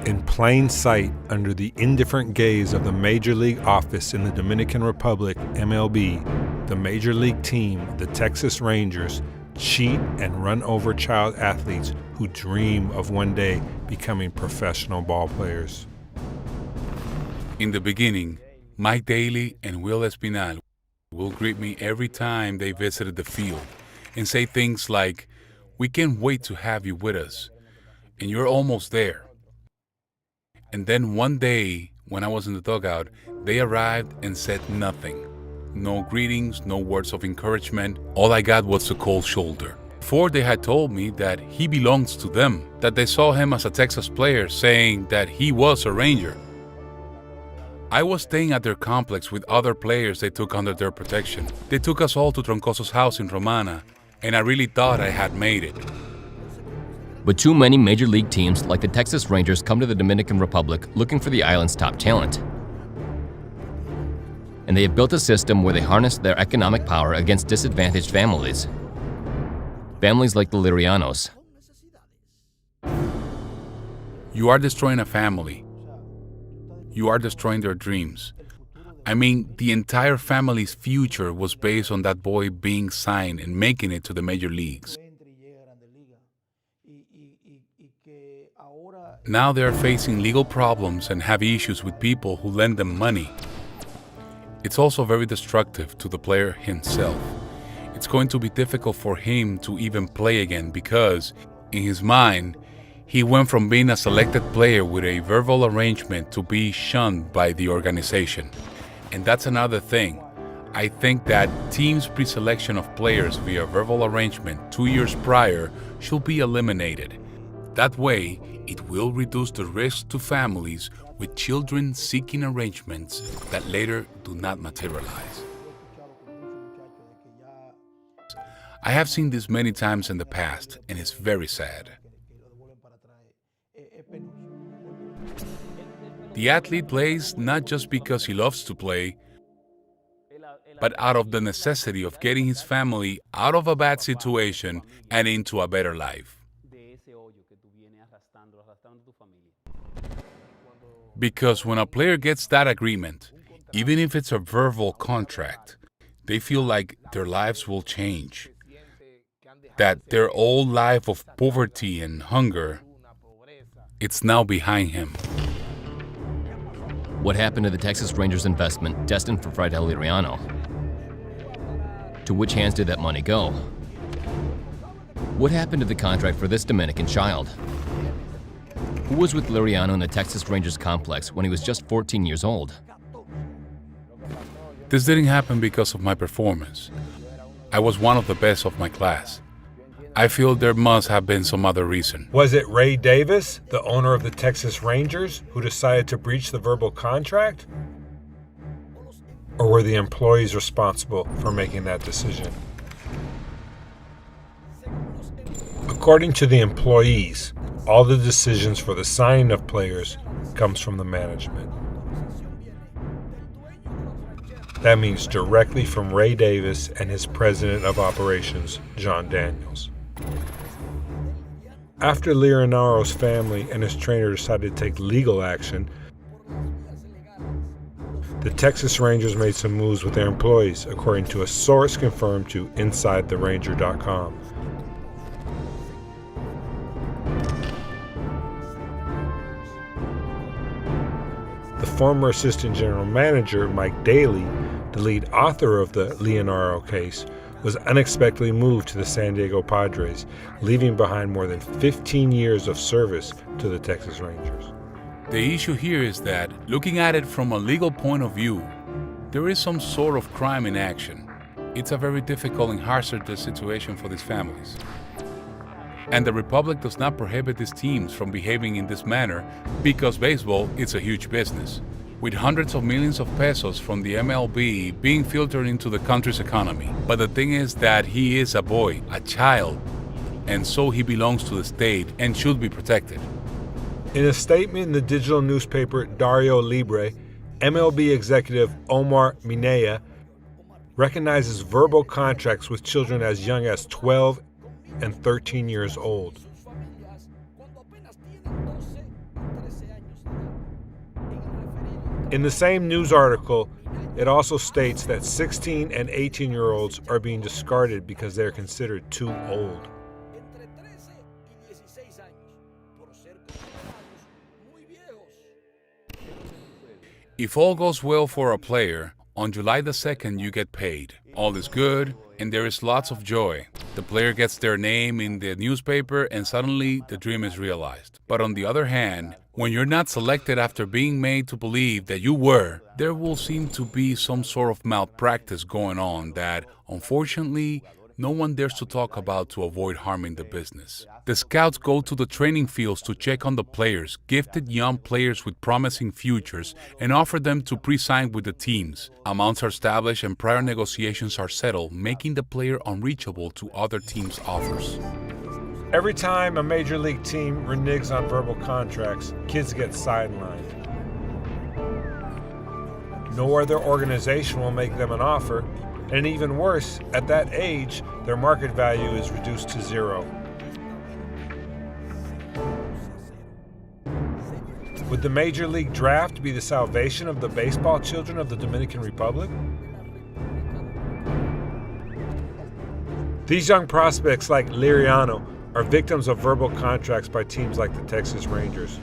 In plain sight, under the indifferent gaze of the Major League office in the Dominican Republic, MLB, the Major League team, the Texas Rangers, cheat and run over child athletes who dream of one day becoming professional ball players. In the beginning, Mike Daly and Will Espinal will greet me every time they visited the field and say things like, "We can't wait to have you with us, and you're almost there." And then one day, when I was in the dugout, they arrived and said nothing. No greetings, no words of encouragement. All I got was a cold shoulder. Before, they had told me that he belongs to them, that they saw him as a Texas player, saying that he was a Ranger. I was staying at their complex with other players they took under their protection. They took us all to Troncoso's house in Romana, and I really thought I had made it. But too many major league teams like the Texas Rangers come to the Dominican Republic looking for the island's top talent. And they have built a system where they harness their economic power against disadvantaged families. Families like the Lirianos. You are destroying a family. You are destroying their dreams. I mean, the entire family's future was based on that boy being signed and making it to the major leagues. Now they are facing legal problems and have issues with people who lend them money. It's also very destructive to the player himself. It's going to be difficult for him to even play again because, in his mind, he went from being a selected player with a verbal arrangement to be shunned by the organization. And that's another thing. I think that teams' pre-selection of players via verbal arrangement 2 years prior should be eliminated. That way, it will reduce the risk to families with children seeking arrangements that later do not materialize. I have seen this many times in the past, and it's very sad. The athlete plays not just because he loves to play, but out of the necessity of getting his family out of a bad situation and into a better life. Because when a player gets that agreement, even if it's a verbal contract, they feel like their lives will change. That their old life of poverty and hunger, it's now behind him. What happened to the Texas Rangers investment destined for Fraidel Liriano? To which hands did that money go? What happened to the contract for this Dominican child? Who was with Liriano in the Texas Rangers complex when he was just 14 years old? This didn't happen because of my performance. I was one of the best of my class. I feel there must have been some other reason. Was it Ray Davis, the owner of the Texas Rangers, who decided to breach the verbal contract? Or were the employees responsible for making that decision? According to the employees, all the decisions for the signing of players comes from the management. That means directly from Ray Davis and his president of operations, John Daniels. After Liriano's family and his trainer decided to take legal action, the Texas Rangers made some moves with their employees, according to a source confirmed to InsideTheRanger.com. The former assistant general manager, Mike Daly, the lead author of the Liriano Case, was unexpectedly moved to the San Diego Padres, leaving behind more than 15 years of service to the Texas Rangers. The issue here is that, looking at it from a legal point of view, there is some sort of crime in action. It's a very difficult and hazardous situation for these families. And the Republic does not prohibit these teams from behaving in this manner because baseball is a huge business, with hundreds of millions of pesos from the MLB being filtered into the country's economy. But the thing is that he is a boy, a child, and so he belongs to the state and should be protected. In a statement in the digital newspaper Dario Libre, MLB executive Omar Minaya recognizes verbal contracts with children as young as 12 and 13 years old. In the same news article, it also states that 16 and 18-year-olds are being discarded because they're considered too old. If all goes well for a player, on July the 2nd you get paid. All is good, and there is lots of joy. The player gets their name in the newspaper, and suddenly the dream is realized. But on the other hand, when you're not selected after being made to believe that you were, there will seem to be some sort of malpractice going on that, unfortunately, no one dares to talk about to avoid harming the business. The scouts go to the training fields to check on the players, gifted young players with promising futures, and offer them to pre-sign with the teams. Amounts are established and prior negotiations are settled, making the player unreachable to other teams' offers. Every time a major league team reneges on verbal contracts, kids get sidelined. No other organization will make them an offer, and even worse, at that age, their market value is reduced to zero. Would the Major League Draft be the salvation of the baseball children of the Dominican Republic? These young prospects like Liriano are victims of verbal contracts by teams like the Texas Rangers.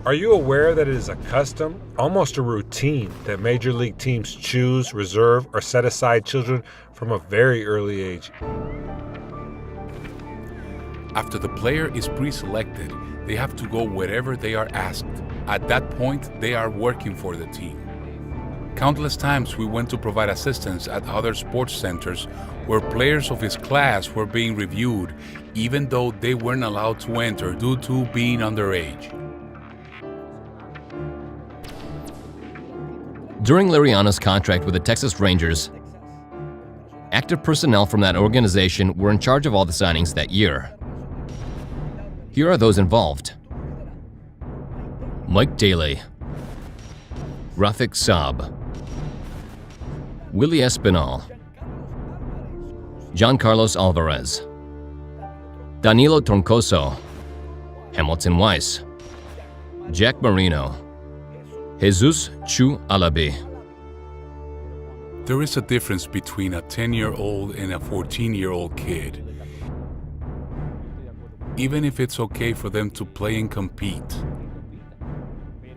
Are you aware that it is a custom, almost a routine, that major league teams choose, reserve, or set aside children from a very early age? After the player is pre-selected, they have to go wherever they are asked. At that point, they are working for the team. Countless times we went to provide assistance at other sports centers where players of his class were being reviewed, even though they weren't allowed to enter due to being underage. During Liriano's contract with the Texas Rangers, active personnel from that organization were in charge of all the signings that year. Here are those involved: Mike Daly, Rafik Saab, Willie Espinal, Giancarlos Alvarez, Danilo Troncoso, Hamilton Weiss, Jack Marino, Jesus Chu Alabi. There is a difference between a 10-year-old and a 14-year-old kid. Even if it's okay for them to play and compete,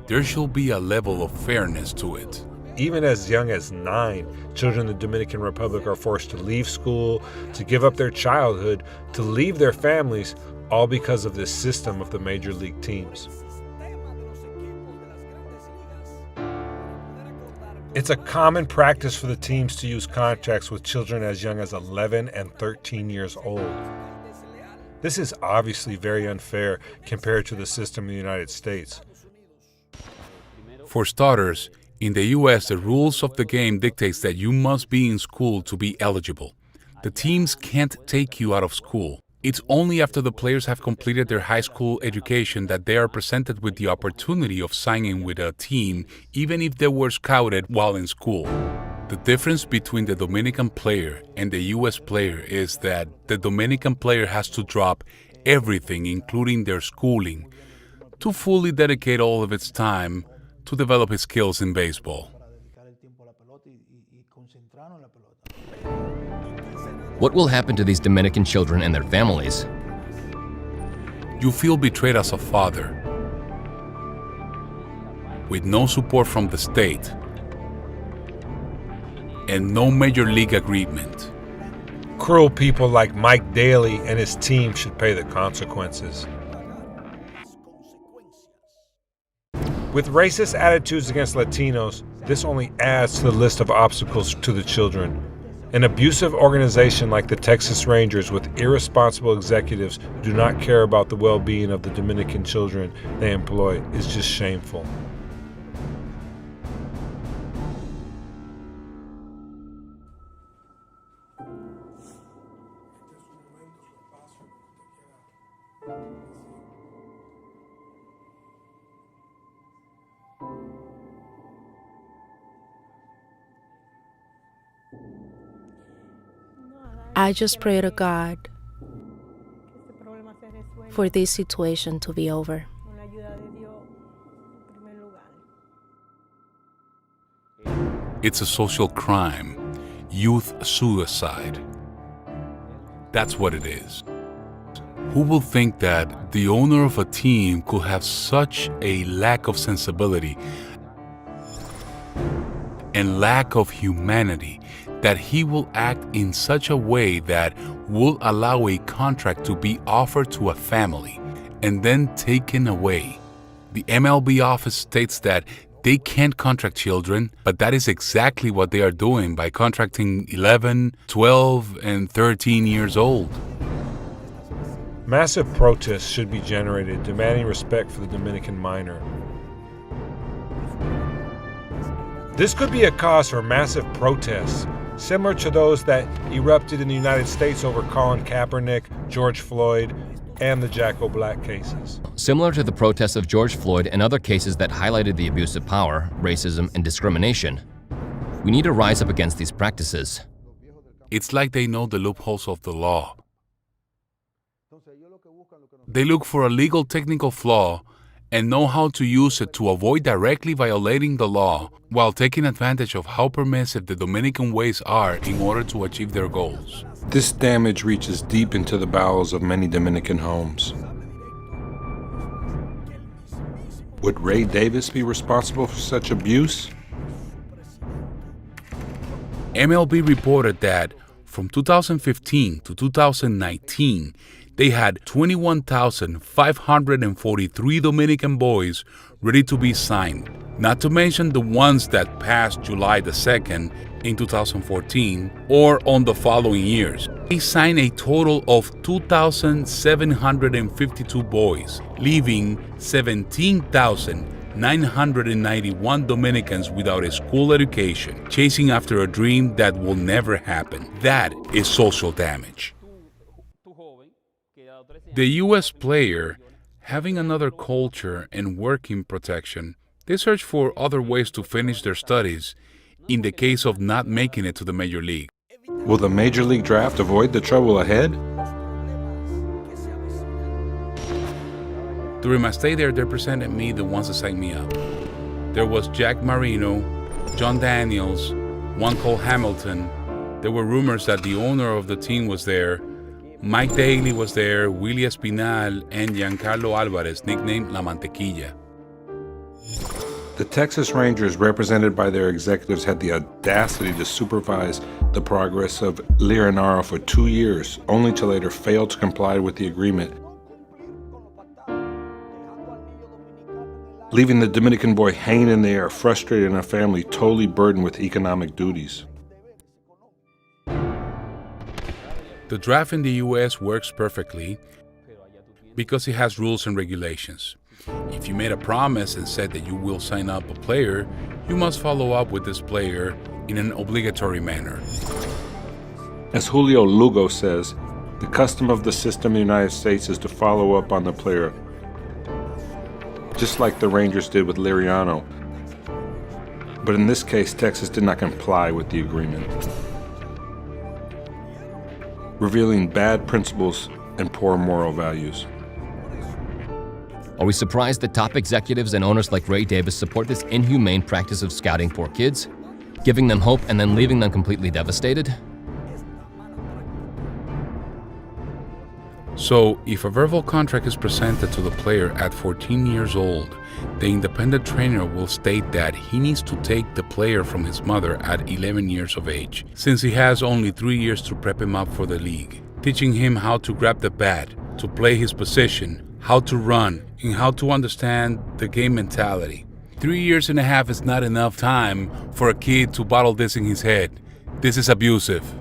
there should be a level of fairness to it. Even as young as 9, children in the Dominican Republic are forced to leave school, to give up their childhood, to leave their families, all because of this system of the major league teams. It's a common practice for the teams to use contracts with children as young as 11 and 13 years old. This is obviously very unfair compared to the system in the United States. For starters, in the US, the rules of the game dictates that you must be in school to be eligible. The teams can't take you out of school. It's only after the players have completed their high school education that they are presented with the opportunity of signing with a team, even if they were scouted while in school. The difference between the Dominican player and the US player is that the Dominican player has to drop everything, including their schooling, to fully dedicate all of its time to develop his skills in baseball. What will happen to these Dominican children and their families? You feel betrayed as a father, with no support from the state and no major league agreement. Cruel people like Mike Daly and his team should pay the consequences. With racist attitudes against Latinos, this only adds to the list of obstacles to the children. An abusive organization like the Texas Rangers with irresponsible executives who do not care about the well-being of the Dominican children they employ is just shameful. I just pray to God for this situation to be over. It's a social crime, youth suicide. That's what it is. Who will think that the owner of a team could have such a lack of sensibility and lack of humanity that he will act in such a way that will allow a contract to be offered to a family and then taken away? The MLB office states that they can't contract children, but that is exactly what they are doing by contracting 11, 12, and 13 years old. Massive protests should be generated demanding respect for the Dominican minor. This could be a cause for massive protests, similar to those that erupted in the United States over Colin Kaepernick, George Floyd, and the Jacko Black cases. Similar to the protests of George Floyd and other cases that highlighted the abuse of power, racism, and discrimination, we need to rise up against these practices. It's like they know the loopholes of the law. They look for a legal technical flaw and know how to use it to avoid directly violating the law while taking advantage of how permissive the Dominican ways are in order to achieve their goals. This damage reaches deep into the bowels of many Dominican homes. Would Ray Davis be responsible for such abuse? MLB reported that from 2015 to 2019, they had 21,543 Dominican boys ready to be signed, not to mention the ones that passed July the 2nd in 2014 or on the following years. They signed a total of 2,752 boys, leaving 17,991 Dominicans without a school education, chasing after a dream that will never happen. That is social damage. The U.S. player, having another culture and working protection, they search for other ways to finish their studies in the case of not making it to the Major League. Will the Major League draft avoid the trouble ahead? During my stay there, they presented me the ones that signed me up. There was Jack Marino, John Daniels, one called Hamilton. There were rumors that the owner of the team was there. Mike Daly was there, Willie Espinal, and Giancarlo Alvarez, nicknamed La Mantequilla. The Texas Rangers, represented by their executives, had the audacity to supervise the progress of Liriano for 2 years, only to later fail to comply with the agreement, leaving the Dominican boy hanging in the air, frustrated, and a family totally burdened with economic duties. The draft in the U.S. works perfectly because it has rules and regulations. If you made a promise and said that you will sign up a player, you must follow up with this player in an obligatory manner. As Julio Lugo says, the custom of the system in the United States is to follow up on the player, just like the Rangers did with Liriano. But in this case, Texas did not comply with the agreement, revealing bad principles and poor moral values. Are we surprised that top executives and owners like Ray Davis support this inhumane practice of scouting poor kids, giving them hope and then leaving them completely devastated? So, if a verbal contract is presented to the player at 14 years old, the independent trainer will state that he needs to take the player from his mother at 11 years of age, since he has only 3 years to prep him up for the league, teaching him how to grab the bat, to play his position, how to run, and how to understand the game mentality. 3 years and a half is not enough time for a kid to bottle this in his head. This is abusive.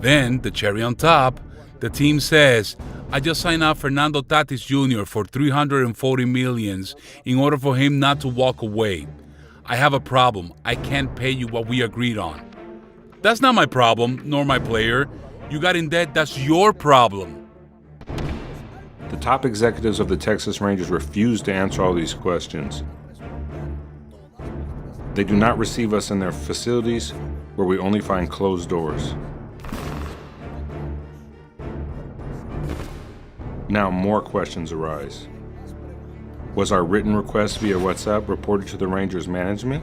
Then, the cherry on top, the team says, I just signed up Fernando Tatis Jr. for $340 million in order for him not to walk away. I have a problem. I can't pay you what we agreed on. That's not my problem, nor my player. You got in debt, that's your problem. The top executives of the Texas Rangers refuse to answer all these questions. They do not receive us in their facilities, where we only find closed doors. Now more questions arise. Was our written request via WhatsApp reported to the Rangers management?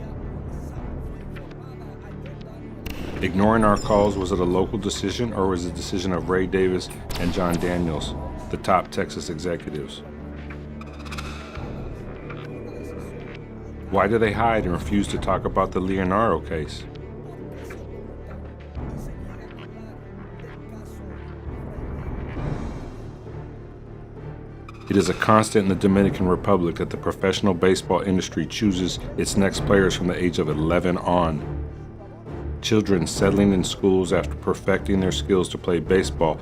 Ignoring our calls, was it a local decision or was it a decision of Ray Davis and John Daniels, the top Texas executives? Why do they hide and refuse to talk about the Liriano case? It is a constant in the Dominican Republic that the professional baseball industry chooses its next players from the age of 11 on. Children settling in schools after perfecting their skills to play baseball,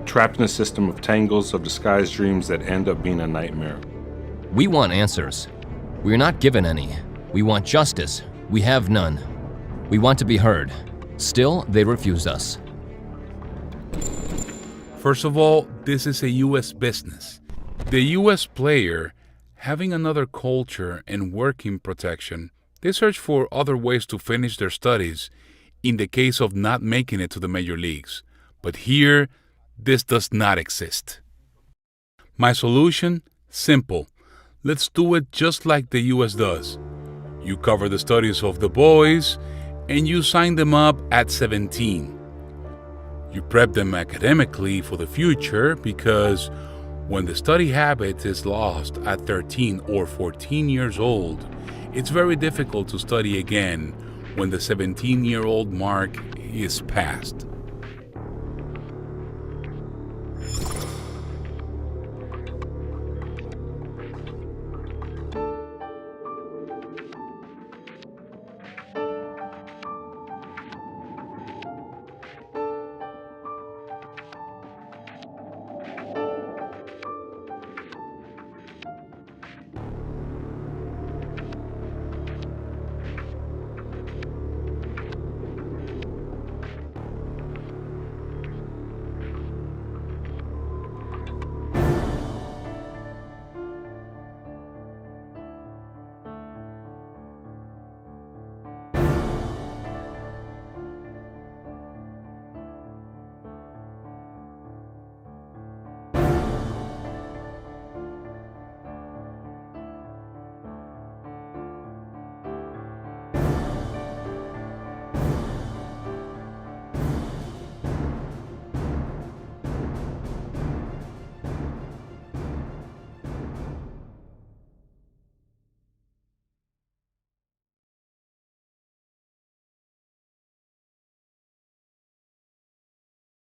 trapped in a system of tangles of disguised dreams that end up being a nightmare. We want answers. We are not given any. We want justice. We have none. We want to be heard. Still, they refuse us. First of all, this is a U.S. business. The U.S. player, having another culture and working protection, they search for other ways to finish their studies in the case of not making it to the major leagues. But here, this does not exist. My solution? Simple. Let's do it just like the U.S. does. You cover the studies of the boys, and you sign them up at 17. You prep them academically for the future because when the study habit is lost at 13 or 14 years old, it's very difficult to study again when the 17-year-old mark is passed.